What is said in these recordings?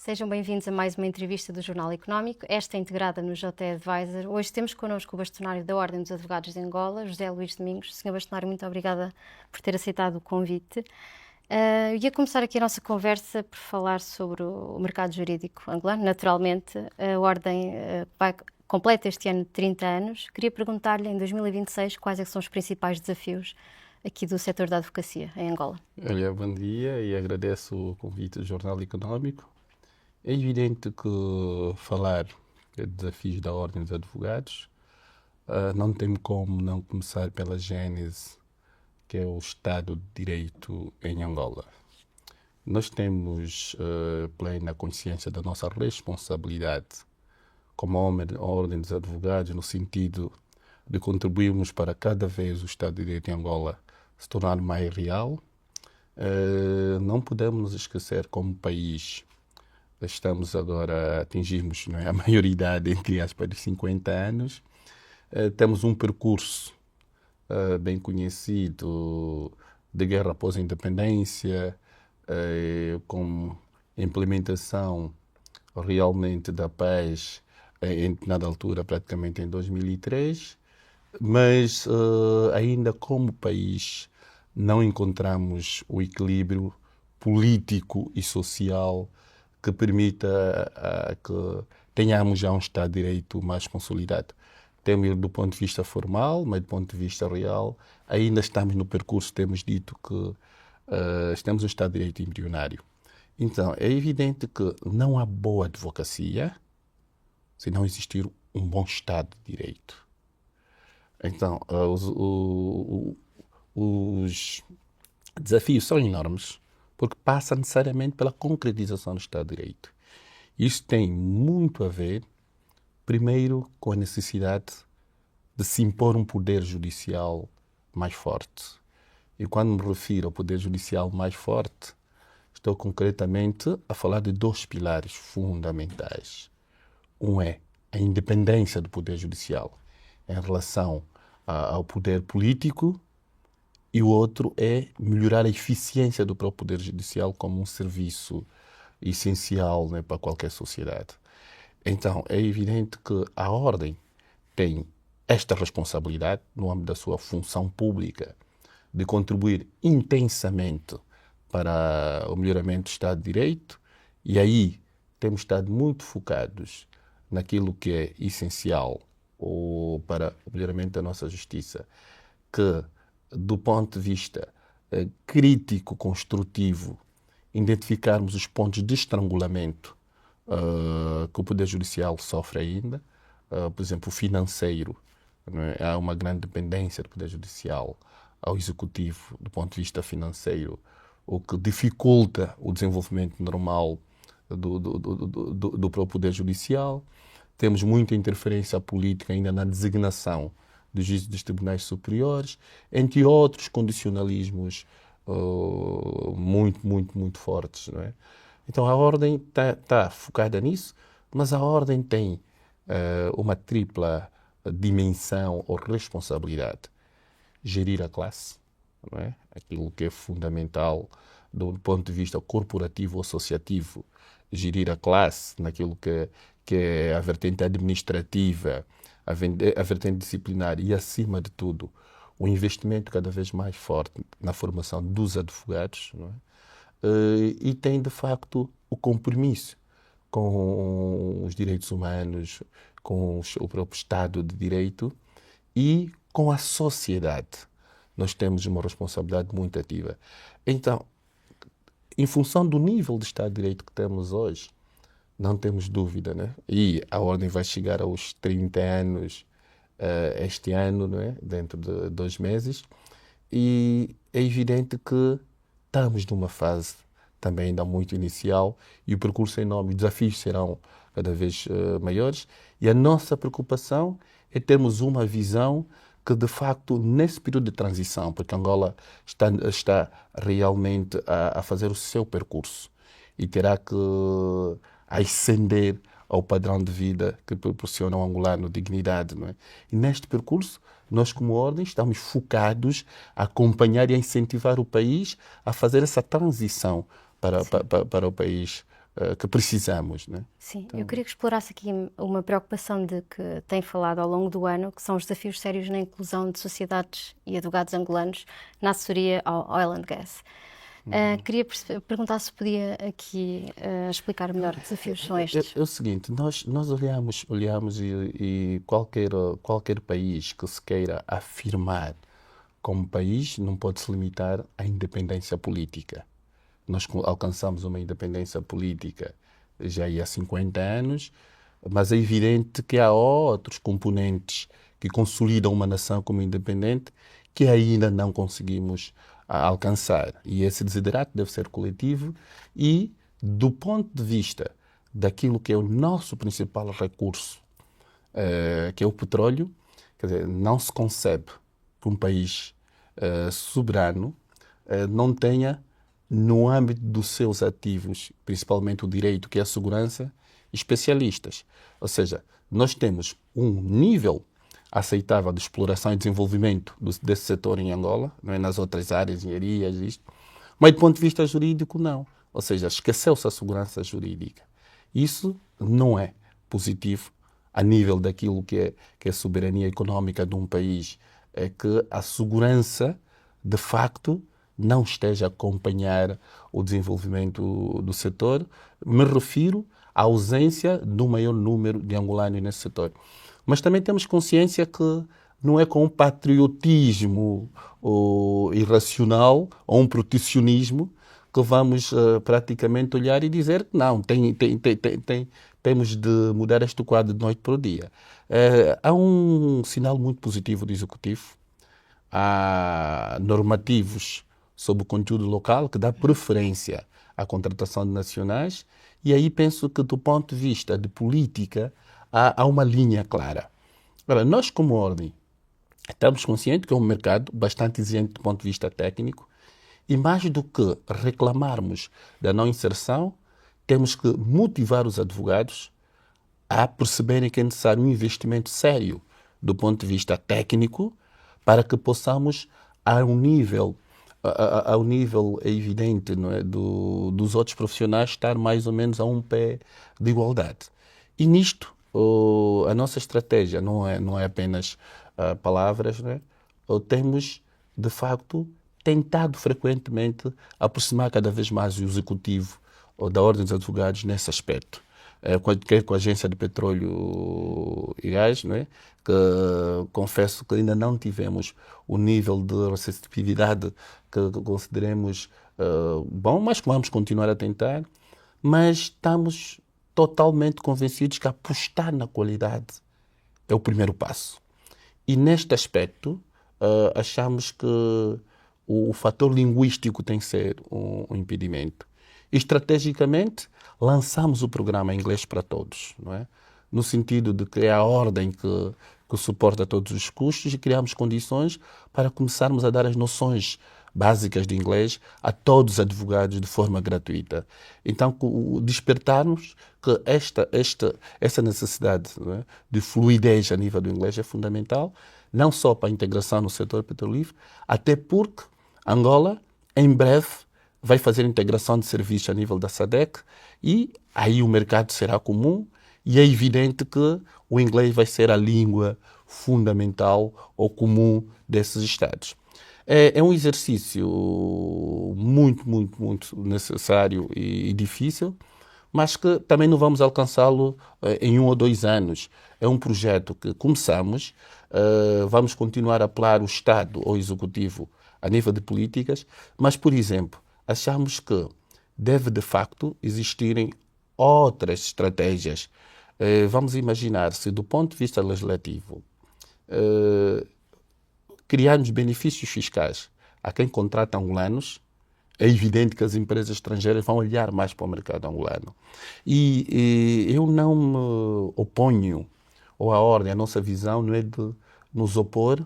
Sejam bem-vindos a mais uma entrevista do Jornal Económico, esta é integrada no JT Advisor. Hoje temos connosco o bastonário da Ordem dos Advogados de Angola, José Luís Domingos. Senhor bastonário, muito obrigada por ter aceitado o convite. Ia começar aqui a nossa conversa por falar sobre o mercado jurídico angolano. Naturalmente, a Ordem completa este ano 30 anos. Queria perguntar-lhe, em 2026, quais é que são os principais desafios aqui do setor da advocacia em Angola? Olha, bom dia e agradeço o convite do Jornal Económico. É evidente que falar de desafios da Ordem dos Advogados não tem como não começar pela gênese, que é o Estado de Direito em Angola. Nós temos plena consciência da nossa responsabilidade como Ordem dos Advogados, no sentido de contribuirmos para cada vez o Estado de Direito em Angola se tornar mais real. Não podemos nos esquecer, como país, estamos agora a atingirmos, não é, a maioridade, entre aspas, de 50 anos. Temos um percurso bem conhecido de guerra após a independência, com implementação realmente da paz em nada altura, praticamente em 2003, mas ainda como país não encontramos o equilíbrio político e social que permita que tenhamos já um Estado de Direito mais consolidado. Temos do ponto de vista formal, mas do ponto de vista real, ainda estamos no percurso, temos dito que temos um Estado de Direito embrionário. Então, é evidente que não há boa advocacia se não existir um bom Estado de Direito. Então, os desafios são enormes, porque passa necessariamente pela concretização do Estado de Direito. Isso tem muito a ver, primeiro, com a necessidade de se impor um poder judicial mais forte. E quando me refiro ao poder judicial mais forte, estou concretamente a falar de dois pilares fundamentais. Um é a independência do poder judicial em relação ao poder político, e o outro é melhorar a eficiência do próprio poder judicial como um serviço essencial, né, para qualquer sociedade. Então, é evidente que a Ordem tem esta responsabilidade, no âmbito da sua função pública, de contribuir intensamente para o melhoramento do Estado de Direito, e aí temos estado muito focados naquilo que é essencial para o melhoramento da nossa justiça, que, do ponto de vista crítico, construtivo, identificarmos os pontos de estrangulamento que o Poder Judicial sofre ainda, por exemplo, o financeiro. Não é? Há uma grande dependência do Poder Judicial ao Executivo do ponto de vista financeiro, o que dificulta o desenvolvimento normal do próprio Poder Judicial. Temos muita interferência política ainda na designação dos juízes dos tribunais superiores, entre outros condicionalismos muito fortes. Não é? Então a Ordem está focada nisso, mas a Ordem tem uma tripla dimensão ou responsabilidade. Gerir a classe, não é? Aquilo que é fundamental do ponto de vista corporativo ou associativo, gerir a classe naquilo que é a vertente administrativa, a vertente disciplinar e, acima de tudo, o investimento cada vez mais forte na formação dos advogados, não é? E tem, de facto, o compromisso com os direitos humanos, com o próprio Estado de Direito e com a sociedade. Nós temos uma responsabilidade muito ativa. Então, em função do nível de Estado de Direito que temos hoje, não temos dúvida, né? E a Ordem vai chegar aos 30 anos este ano, não é? Dentro de 2 meses, e é evidente que estamos numa fase também ainda muito inicial e o percurso é enorme, os desafios serão cada vez maiores, e a nossa preocupação é termos uma visão que, de facto, nesse período de transição, porque Angola está realmente a fazer o seu percurso e terá que ascender ao padrão de vida que proporciona ao angolano dignidade, não é? E neste percurso, nós como Ordem estamos focados a acompanhar e a incentivar o país a fazer essa transição para o país que precisamos, né? Sim, eu queria que explorasse aqui uma preocupação de que tem falado ao longo do ano, que são os desafios sérios na inclusão de sociedades e advogados angolanos na assessoria ao oil and gas. Queria perguntar se podia aqui explicar melhor que desafios são estes. É o seguinte, nós olhamos e qualquer país que se queira afirmar como país não pode se limitar à independência política. Nós alcançamos uma independência política já há 50 anos, mas é evidente que há outros componentes que consolidam uma nação como independente que ainda não conseguimos alcançar. E esse desiderato deve ser coletivo e, do ponto de vista daquilo que é o nosso principal recurso, que é o petróleo, quer dizer, não se concebe que um país soberano não tenha no âmbito dos seus ativos, principalmente o direito, que é a segurança, especialistas. Ou seja, nós temos um nível aceitável de exploração e desenvolvimento desse setor em Angola, não é? Nas outras áreas, engenharias, isto, mas do ponto de vista jurídico, não. Ou seja, esqueceu-se a segurança jurídica. Isso não é positivo a nível daquilo que é a soberania económica de um país, é que a segurança, de facto, não esteja a acompanhar o desenvolvimento do setor. Me refiro à ausência do maior número de angolanos nesse setor. Mas também temos consciência que não é com um patriotismo irracional ou um protecionismo que vamos praticamente olhar e dizer que não, temos de mudar este quadro de noite para o dia. Há um sinal muito positivo do Executivo. Há normativos sobre o conteúdo local que dá preferência à contratação de nacionais e aí penso que do ponto de vista de política há uma linha clara. Agora, nós como ordem estamos conscientes que é um mercado bastante exigente do ponto de vista técnico e mais do que reclamarmos da não inserção, temos que motivar os advogados a perceberem que é necessário um investimento sério do ponto de vista técnico para que possamos, ao nível evidente, não é, dos outros profissionais, estar mais ou menos a um pé de igualdade. E nisto, a nossa estratégia não é apenas palavras, não é? Temos, de facto, tentado frequentemente aproximar cada vez mais o Executivo da Ordem dos Advogados nesse aspecto. Quer com a Agência de Petróleo e Gás, não é? Que confesso que ainda não tivemos o nível de receptividade que consideremos bom, mas que vamos continuar a tentar. Mas estamos totalmente convencidos que apostar na qualidade é o primeiro passo. E neste aspecto, achamos que o fator linguístico tem que ser um impedimento. Estrategicamente, lançamos o programa Inglês para Todos, não é? No sentido de que é a ordem que suporta todos os custos e criamos condições para começarmos a dar as noções básicas de inglês a todos os advogados de forma gratuita. Então, despertarmos que essa necessidade, não é, de fluidez a nível do inglês é fundamental, não só para a integração no setor petrolífero, até porque Angola, em breve, vai fazer integração de serviços a nível da SADC e aí o mercado será comum e é evidente que o inglês vai ser a língua fundamental ou comum desses Estados. É um exercício muito, muito, muito necessário e difícil, mas que também não vamos alcançá-lo em 1 ou 2 anos. É um projeto que começamos, vamos continuar a apelar o Estado ou o Executivo a nível de políticas, mas, por exemplo, achamos que deve, de facto, existirem outras estratégias. Vamos imaginar se, do ponto de vista legislativo, criarmos benefícios fiscais a quem contrata angolanos, é evidente que as empresas estrangeiras vão olhar mais para o mercado angolano. E eu não me oponho, ou a ordem, a nossa visão não é de nos opor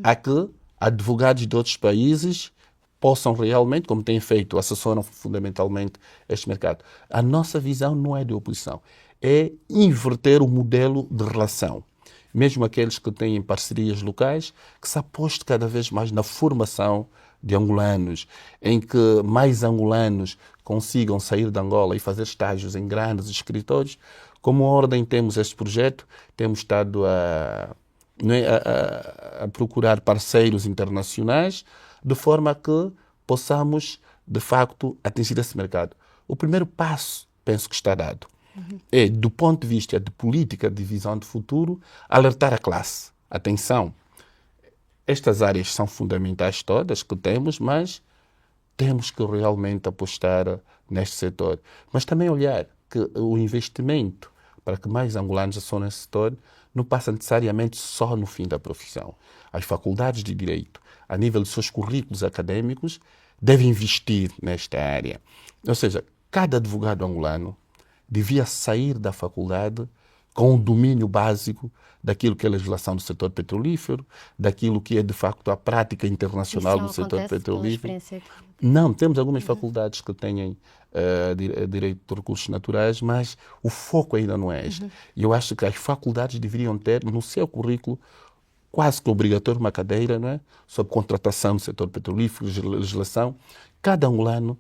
a que advogados de outros países possam realmente, como têm feito, assessoram fundamentalmente este mercado. A nossa visão não é de oposição, é inverter o modelo de relação. Mesmo aqueles que têm parcerias locais, que se aposte cada vez mais na formação de angolanos, em que mais angolanos consigam sair de Angola e fazer estágios em grandes escritórios. Como ordem temos este projeto, temos estado a procurar parceiros internacionais de forma a que possamos, de facto, atingir esse mercado. O primeiro passo, penso que está dado, é, do ponto de vista de política de visão de futuro, alertar a classe. Atenção, estas áreas são fundamentais todas que temos, mas temos que realmente apostar neste setor. Mas também olhar que o investimento para que mais angolanos assumam esse setor não passa necessariamente só no fim da profissão. As faculdades de Direito, a nível dos seus currículos académicos, devem investir nesta área. Ou seja, cada advogado angolano devia sair da faculdade com um domínio básico daquilo que é a legislação do setor petrolífero, daquilo que é, de facto, a prática internacional do setor petrolífero. Não, temos algumas faculdades que têm direito de recursos naturais, mas o foco ainda não é este. E eu acho que as faculdades deveriam ter no seu currículo quase que obrigatório uma cadeira, não é? Sobre contratação do setor petrolífero, legislação. Cada angolano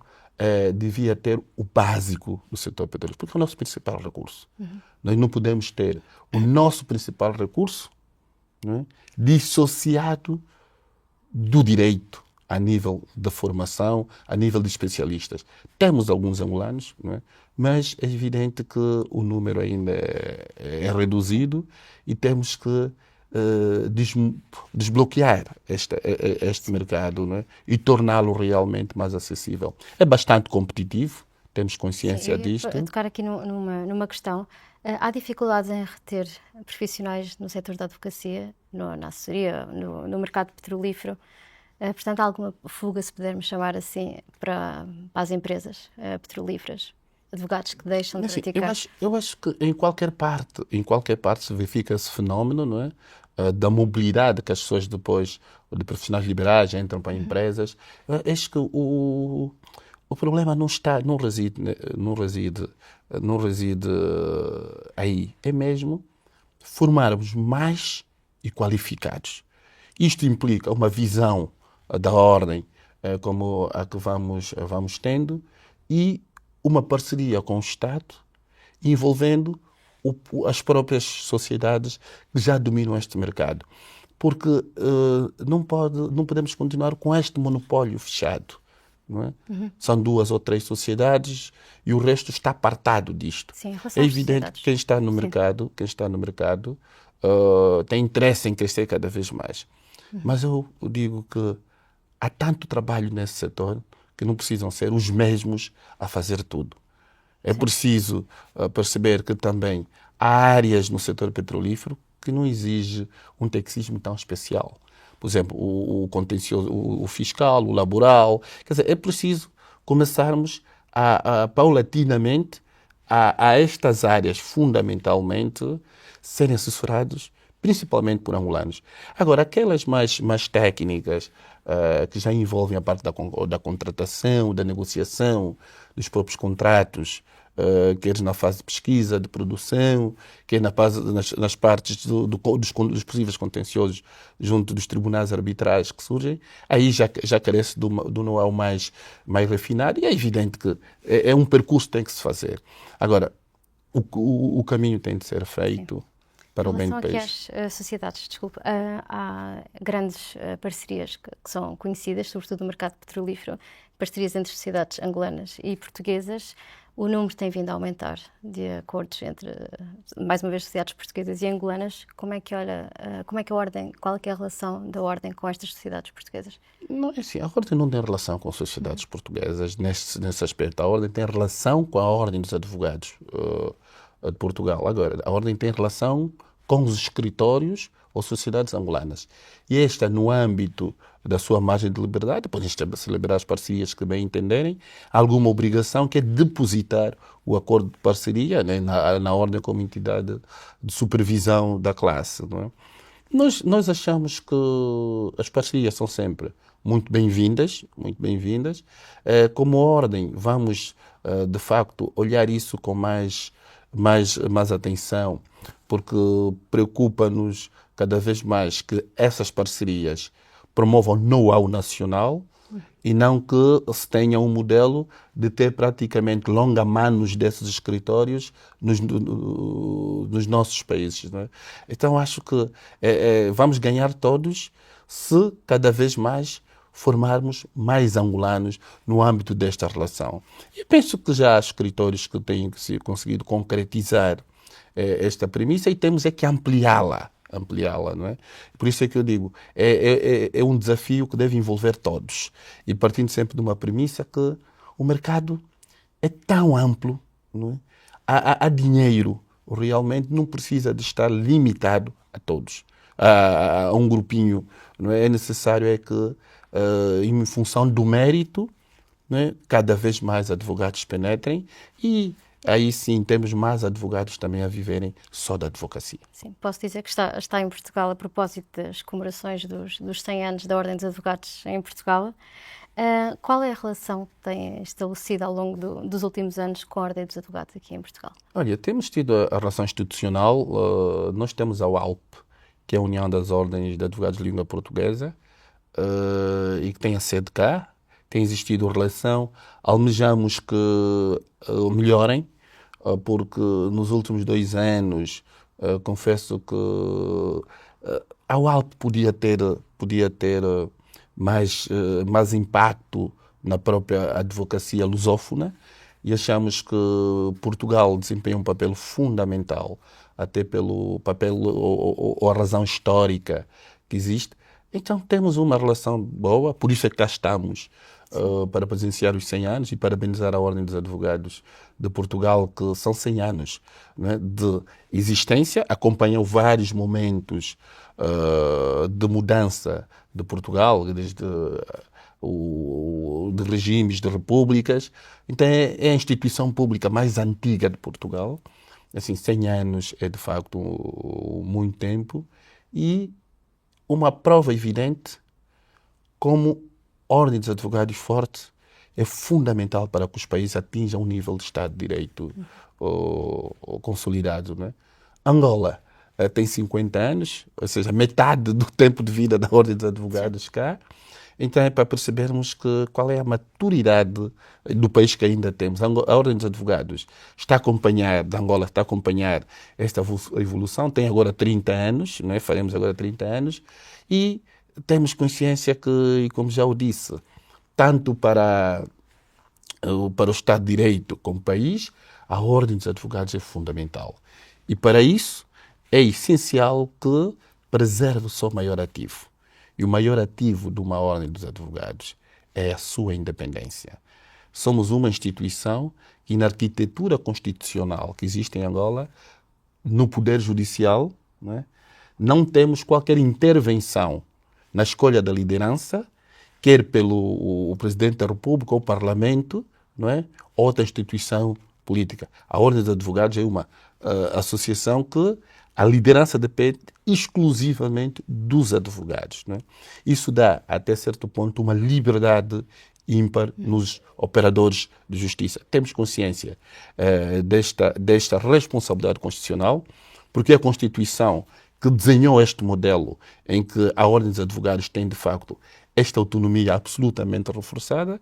devia ter o básico do setor petrolífero, porque é o nosso principal recurso. Nós não podemos ter o nosso principal recurso, não é, dissociado do direito a nível da formação, a nível de especialistas. Temos alguns angolanos, não é? Mas é evidente que o número ainda é reduzido e temos que desbloquear este mercado, não é? E torná-lo realmente mais acessível. É bastante competitivo, temos consciência disto. Vou tocar aqui numa questão. Há dificuldades em reter profissionais no setor da advocacia, na assessoria, no mercado petrolífero? Portanto, há alguma fuga, se pudermos chamar assim, para as empresas petrolíferas? Advogados que deixam de praticar? Eu acho que em qualquer parte se verifica esse fenómeno, não é? Da mobilidade que as pessoas depois, de profissionais liberais, entram para empresas. Acho que o problema não reside aí. É mesmo formarmos mais e qualificados. Isto implica uma visão da ordem como a que vamos tendo e uma parceria com o Estado envolvendo as próprias sociedades que já dominam este mercado. Porque não podemos continuar com este monopólio fechado. Não é? São 2 ou 3 sociedades e o resto está apartado disto. Sim, é evidente que quem está no mercado tem interesse em crescer cada vez mais. Mas eu digo que há tanto trabalho nesse setor que não precisam ser os mesmos a fazer tudo. É preciso perceber que também há áreas no setor petrolífero que não exige um tecnicismo tão especial. Por exemplo, o contencioso, o fiscal, o laboral. Quer dizer, é preciso começarmos paulatinamente a estas áreas, fundamentalmente, serem assessorados principalmente por angolanos. Agora, aquelas mais técnicas, que já envolvem a parte da contratação, da negociação, dos próprios contratos, quer na fase de pesquisa, de produção, quer nas partes dos possíveis contenciosos junto dos tribunais arbitrais que surgem, aí já carece do know-how mais refinado e é evidente que é um percurso que tem que se fazer. Agora, o caminho tem de ser feito para o bem do país. Em relação aqui às sociedades, desculpa, há grandes parcerias que são conhecidas, sobretudo no mercado petrolífero, parcerias entre sociedades angolanas e portuguesas. O número tem vindo a aumentar de acordos entre, mais uma vez, sociedades portuguesas e angolanas. Como é que olha, qual é que é a relação da ordem com estas sociedades portuguesas? Não, é assim, a ordem não tem relação com sociedades portuguesas nesse aspecto. A ordem tem relação com a ordem dos advogados de Portugal. Agora, a ordem tem relação com os escritórios ou sociedades angolanas. E esta, no âmbito da sua margem de liberdade, podem celebrar as parcerias que bem entenderem, há alguma obrigação que é depositar o acordo de parceria, né, na ordem como entidade de supervisão da classe. Não é? Nós achamos que as parcerias são sempre muito bem-vindas. Como ordem, vamos, de facto, olhar isso com mais atenção, porque preocupa-nos cada vez mais que essas parcerias promovam know-how nacional e não que se tenha um modelo de ter praticamente longa-manos desses escritórios nos nossos países. Não é? Então, acho que vamos ganhar todos se cada vez mais formarmos mais angolanos no âmbito desta relação. E penso que já há escritórios que têm conseguido concretizar esta premissa e temos é que ampliá-la, não é? Por isso é que eu digo, é um desafio que deve envolver todos. E partindo sempre de uma premissa que o mercado é tão amplo, não é? Há dinheiro, realmente não precisa de estar limitado a todos, a um grupinho, não é? É necessário é que, em função do mérito, não é? Cada vez mais advogados penetrem e aí sim temos mais advogados também a viverem só da advocacia. Sim, posso dizer que está em Portugal a propósito das comemorações dos 100 anos da Ordem dos Advogados em Portugal. Qual é a relação que tem estabelecido ao longo dos últimos anos com a Ordem dos Advogados aqui em Portugal? Olha, temos tido a relação institucional, nós temos a UALP, que é a União das Ordens de Advogados de Língua Portuguesa, e que tem a sede cá, tem existido relação, almejamos que melhorem, porque nos últimos 2 anos, confesso que a UALP podia ter mais impacto na própria advocacia lusófona e achamos que Portugal desempenha um papel fundamental, até pelo papel ou a razão histórica que existe. Então temos uma relação boa, por isso é que cá estamos para presenciar os 100 anos e parabenizar a Ordem dos Advogados de Portugal, que são 100 anos, né, de existência, acompanham vários momentos de mudança de Portugal, desde de regimes, de repúblicas. Então é a instituição pública mais antiga de Portugal. Assim, 100 anos é de facto muito tempo e uma prova evidente como Ordem dos Advogados forte é fundamental para que os países atinjam um nível de Estado de Direito consolidado. Né? Angola tem 50 anos, ou seja, metade do tempo de vida da Ordem dos Advogados cá. Então é para percebermos qual é a maturidade do país que ainda temos. A Ordem dos Advogados Angola está a acompanhar esta evolução, tem agora 30 anos, não é? Faremos agora 30 anos, e temos consciência que, como já o disse, tanto para o Estado de Direito como país, a Ordem dos Advogados é fundamental. E para isso é essencial que preserve o seu maior ativo. E o maior ativo de uma Ordem dos Advogados é a sua independência. Somos uma instituição que, na arquitetura constitucional que existe em Angola, no Poder Judicial, não temos qualquer intervenção na escolha da liderança, quer pelo Presidente da República ou o Parlamento, ou outra instituição política. A Ordem dos Advogados é uma associação que a liderança depende exclusivamente dos advogados. Isso dá, até certo ponto, uma liberdade ímpar nos operadores de justiça. Temos consciência desta responsabilidade constitucional, porque a Constituição que desenhou este modelo em que a Ordem dos Advogados tem, de facto, esta autonomia absolutamente reforçada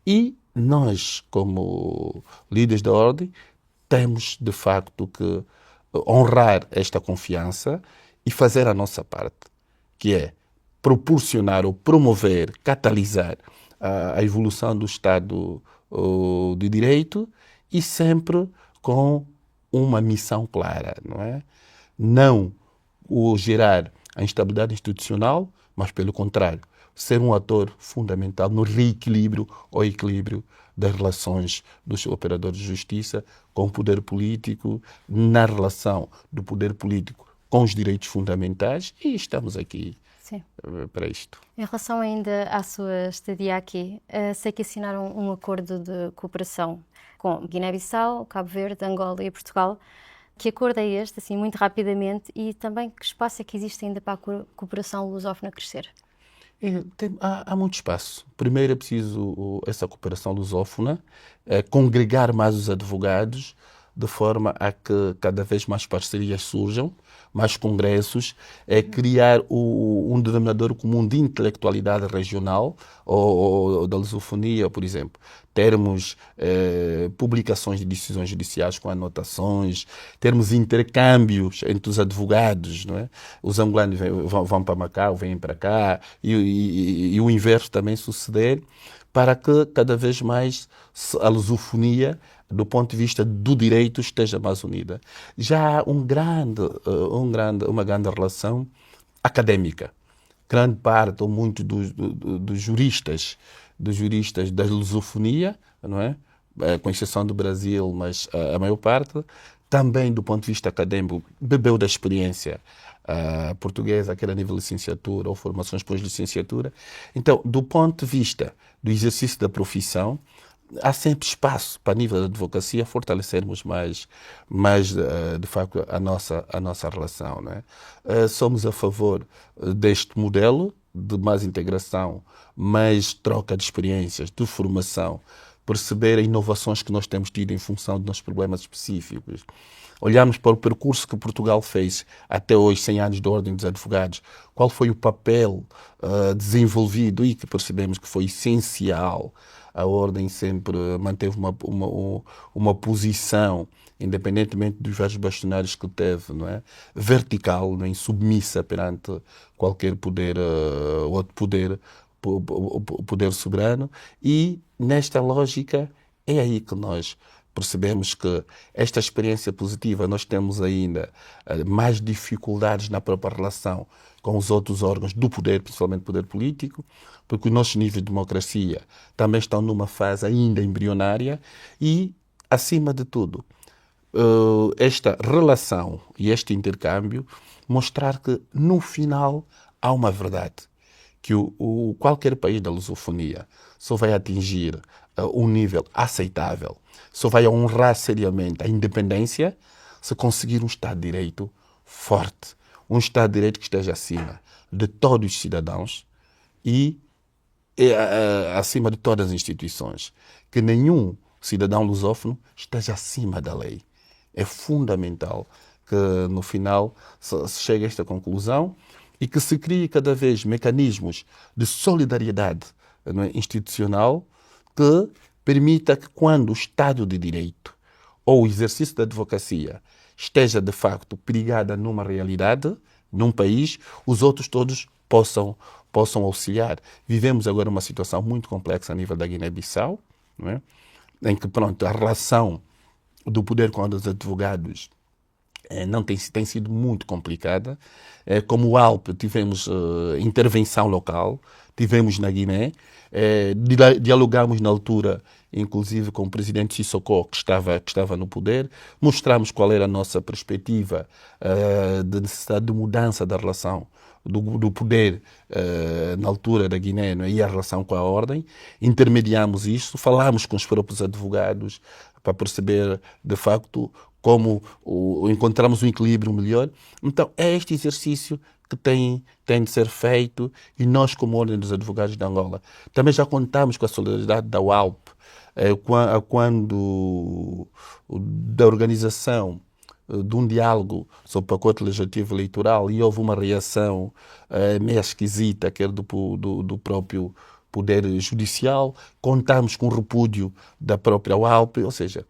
e nós, como líderes da Ordem, temos, de facto, que honrar esta confiança e fazer a nossa parte, que é proporcionar ou promover, catalisar a evolução do Estado de Direito e sempre com uma missão clara, não é? Não gerar a instabilidade institucional, mas pelo contrário, ser um ator fundamental no reequilíbrio ou equilíbrio das relações dos operadores de justiça com o poder político, na relação do poder político com os direitos fundamentais, e estamos aqui para isto. Em relação ainda à sua estadia aqui, sei que assinaram um acordo de cooperação com Guiné-Bissau, Cabo Verde, Angola e Portugal. Que acordo é este, assim, muito rapidamente, e também que espaço é que existe ainda para a cooperação lusófona crescer? Há muito espaço. Primeiro é preciso essa cooperação lusófona, congregar mais os advogados, de forma a que cada vez mais parcerias surjam, mais congressos, criar um denominador comum de intelectualidade regional ou da lusofonia, por exemplo. Termos publicações de decisões judiciais com anotações, termos intercâmbios entre os advogados, não é? Os angolanos vão para Macau, vêm para cá, e o inverso também suceder, para que cada vez mais a lusofonia, do ponto de vista do direito, esteja mais unida. Já há uma grande relação académica. Grande parte ou muito dos juristas da lusofonia, não é? Com exceção do Brasil, mas a maior parte, também do ponto de vista acadêmico, bebeu da experiência portuguesa, quer a nível de licenciatura ou formações pós-licenciatura. Então, do ponto de vista do exercício da profissão, há sempre espaço para, a nível da advocacia, fortalecermos mais de facto, a nossa relação. Não é? Somos a favor deste modelo de mais integração, mais troca de experiências, de formação, perceber as inovações que nós temos tido em função dos nossos problemas específicos. Olharmos para o percurso que Portugal fez até hoje, 100 anos da Ordem dos Advogados, qual foi o papel desenvolvido e que percebemos que foi essencial. A Ordem sempre manteve uma posição, independentemente dos vários bastonários que teve, não é? Vertical, não é? Submissa perante qualquer poder, outro poder, o poder soberano. E, nesta lógica, é aí que nós percebemos que esta experiência positiva, nós temos ainda mais dificuldades na própria relação com os outros órgãos do poder, principalmente o poder político, porque os nossos níveis de democracia também estão numa fase ainda embrionária e, acima de tudo, esta relação e este intercâmbio mostrar que, no final, há uma verdade, que qualquer país da lusofonia só vai atingir um nível aceitável, só vai honrar seriamente a independência se conseguir um Estado de Direito forte, um Estado de Direito que esteja acima de todos os cidadãos e acima de todas as instituições. Que nenhum cidadão lusófono esteja acima da lei. É fundamental que, no final, se chegue a esta conclusão e que se crie cada vez mecanismos de solidariedade, não é, institucional, que permita que, quando o Estado de Direito ou o exercício da advocacia esteja, de facto, perigada numa realidade, num país, os outros todos possam auxiliar. Vivemos agora uma situação muito complexa a nível da Guiné-Bissau, não é? Em que, pronto, a relação do poder com os advogados não tem sido muito complicada. Como o Alpe, tivemos intervenção local, tivemos na Guiné, dialogamos na altura, inclusive com o presidente Sissoko, que estava no poder, mostramos qual era a nossa perspectiva de necessidade de mudança da relação do poder na altura da Guiné, não é? E a relação com a Ordem, intermediamos isso, falámos com os próprios advogados para perceber, de facto, como encontramos um equilíbrio melhor. Então, é este exercício que tem de ser feito e nós, como Ordem dos Advogados de Angola, também já contamos com a solidariedade da UALP, quando da organização de um diálogo sobre o pacote legislativo eleitoral e houve uma reação meio esquisita, que era do próprio Poder Judicial, contamos com o repúdio da própria UALP, ou seja,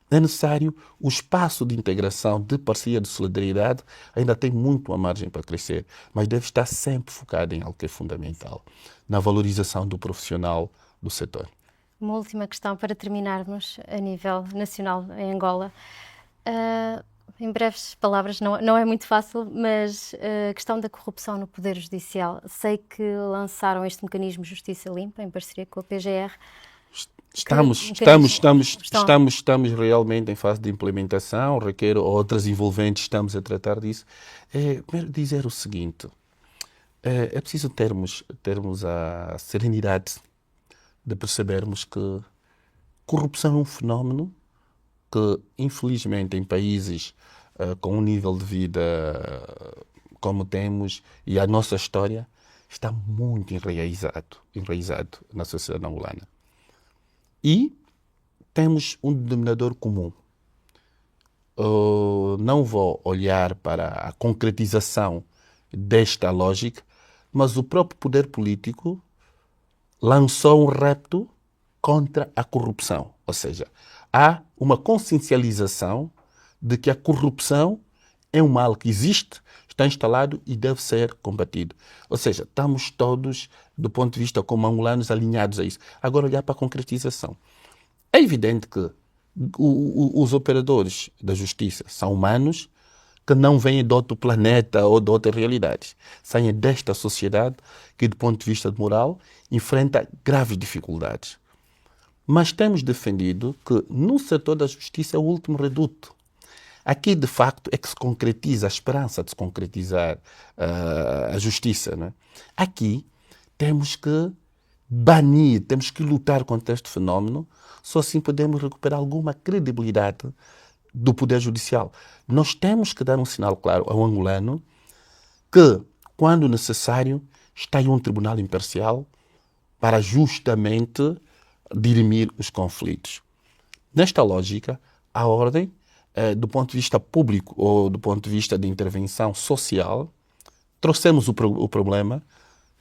é necessário o espaço de integração, de parceria, de solidariedade, ainda tem muito a margem para crescer, mas deve estar sempre focado em algo que é fundamental, na valorização do profissional do setor. Uma última questão para terminarmos a nível nacional em Angola. Em breves palavras, não é muito fácil, mas a questão da corrupção no Poder Judicial. Sei que lançaram este mecanismo Justiça Limpa, em parceria com a PGR. Estamos realmente em fase de implementação, requer outras envolventes, estamos a tratar disso. Primeiro dizer o seguinte, é preciso termos a serenidade de percebermos que corrupção é um fenómeno que, infelizmente, em países com um nível de vida como temos e a nossa história, está muito enraizado na sociedade angolana. E temos um denominador comum. não vou olhar para a concretização desta lógica, mas o próprio poder político lançou um repto contra a corrupção. Ou seja, há uma consciencialização de que a corrupção é um mal que existe, está instalado e deve ser combatido. Ou seja, estamos todos, do ponto de vista como angolanos, alinhados a isso. Agora, olhar para a concretização. É evidente que os operadores da justiça são humanos que não vêm de outro planeta ou de outra realidade. Saem desta sociedade que, do ponto de vista moral, enfrenta graves dificuldades. Mas temos defendido que no setor da justiça é o último reduto. Aqui, de facto, é que se concretiza a esperança de se concretizar a justiça. Não é? Aqui temos que banir, temos que lutar contra este fenómeno, só assim podemos recuperar alguma credibilidade do Poder Judicial. Nós temos que dar um sinal claro ao angolano que, quando necessário, está aí um tribunal imparcial para justamente dirimir os conflitos. Nesta lógica, a ordem, do ponto de vista público ou do ponto de vista de intervenção social, trouxemos o problema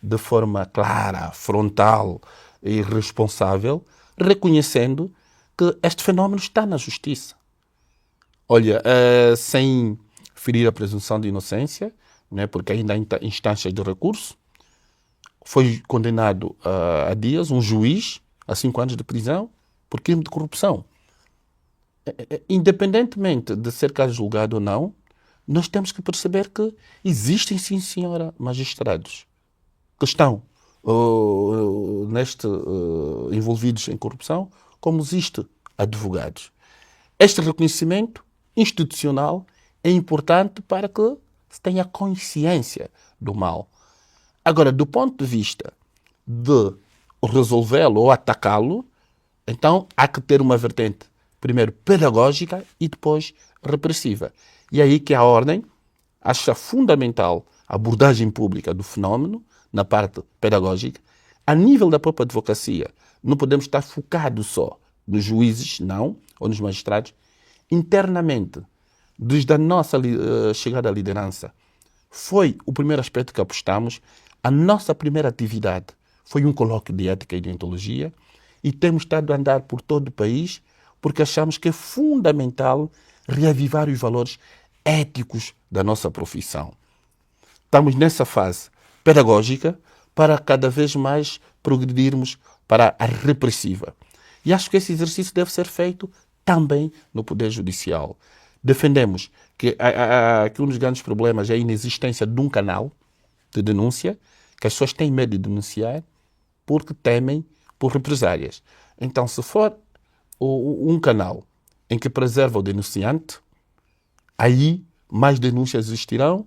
de forma clara, frontal e responsável, reconhecendo que este fenómeno está na justiça. Olha, sem ferir a presunção de inocência, né, porque ainda há instâncias de recurso, foi condenado há dias um juiz a 5 anos de prisão por crime de corrupção. Independentemente de ser caso julgado ou não, nós temos que perceber que existem, sim, senhora, magistrados que estão envolvidos em corrupção, como existe advogados. Este reconhecimento institucional é importante para que se tenha consciência do mal. Agora, do ponto de vista de resolvê-lo ou atacá-lo, então há que ter uma vertente, primeiro pedagógica e depois repressiva. E aí que a ordem acha fundamental a abordagem pública do fenómeno, na parte pedagógica. A nível da própria advocacia, não podemos estar focados só nos juízes, não, ou nos magistrados. Internamente, desde a nossa chegada à liderança, foi o primeiro aspecto que apostamos. A nossa primeira atividade foi um colóquio de ética e deontologia e temos estado a andar por todo o país porque achamos que é fundamental reavivar os valores éticos da nossa profissão. Estamos nessa fase pedagógica para cada vez mais progredirmos para a repressiva. E acho que esse exercício deve ser feito também no Poder Judicial. Defendemos que um dos grandes problemas é a inexistência de um canal de denúncia, que as pessoas têm medo de denunciar porque temem por represálias. Então, se for um canal em que preserva o denunciante, aí mais denúncias existirão,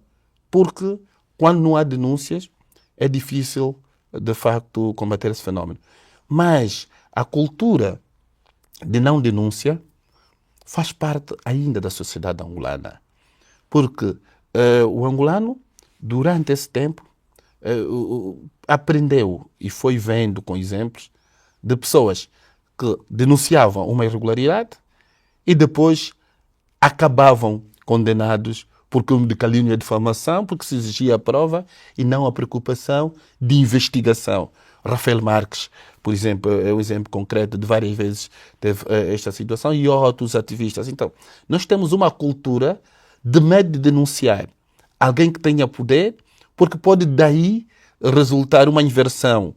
porque quando não há denúncias é difícil, de facto, combater esse fenómeno. Mas a cultura de não denúncia faz parte ainda da sociedade angolana. Porque o angolano, durante esse tempo, aprendeu e foi vendo com exemplos de pessoas que denunciavam uma irregularidade e depois acabavam condenados por crime de calúnia e difamação, porque se exigia a prova e não a preocupação de investigação. Rafael Marques, por exemplo, é um exemplo concreto de várias vezes teve esta situação e outros ativistas. Então, nós temos uma cultura de medo de denunciar alguém que tenha poder, porque pode daí resultar uma inversão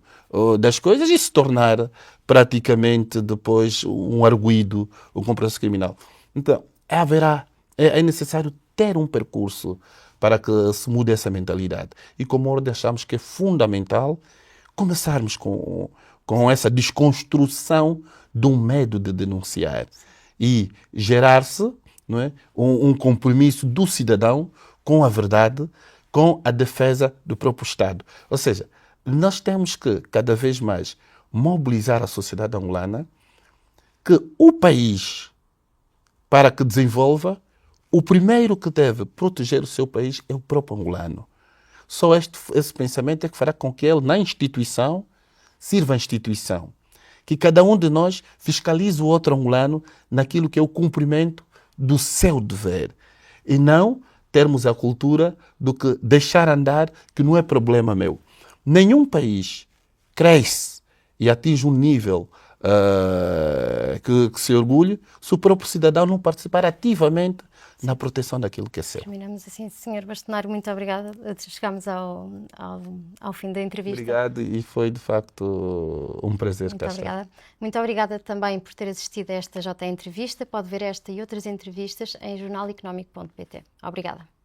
das coisas e se tornar praticamente depois um arguido, um complexo criminal. Então, é necessário ter um percurso para que se mude essa mentalidade. E como ordem achamos que é fundamental começarmos com essa desconstrução do medo de denunciar e gerar-se, não é, um compromisso do cidadão com a verdade, com a defesa do próprio Estado. Ou seja, nós temos que cada vez mais mobilizar a sociedade angolana que o país, para que desenvolva, o primeiro que deve proteger o seu país é o próprio angolano. Só esse pensamento é que fará com que ele, na instituição, sirva a instituição. Que cada um de nós fiscalize o outro angolano naquilo que é o cumprimento do seu dever e não termos a cultura do que deixar andar, que não é problema meu. Nenhum país cresce e atinge um nível que se orgulhe se o próprio cidadão não participar ativamente na proteção daquilo que é seu. Terminamos assim, Sr. Bastonário, muito obrigada. Chegamos ao fim da entrevista. Obrigado e foi de facto um prazer Muito cá estar. obrigada. Muito obrigada também por ter assistido a esta JE Entrevista. Pode ver esta e outras entrevistas em jornaleconómico.pt. Obrigada.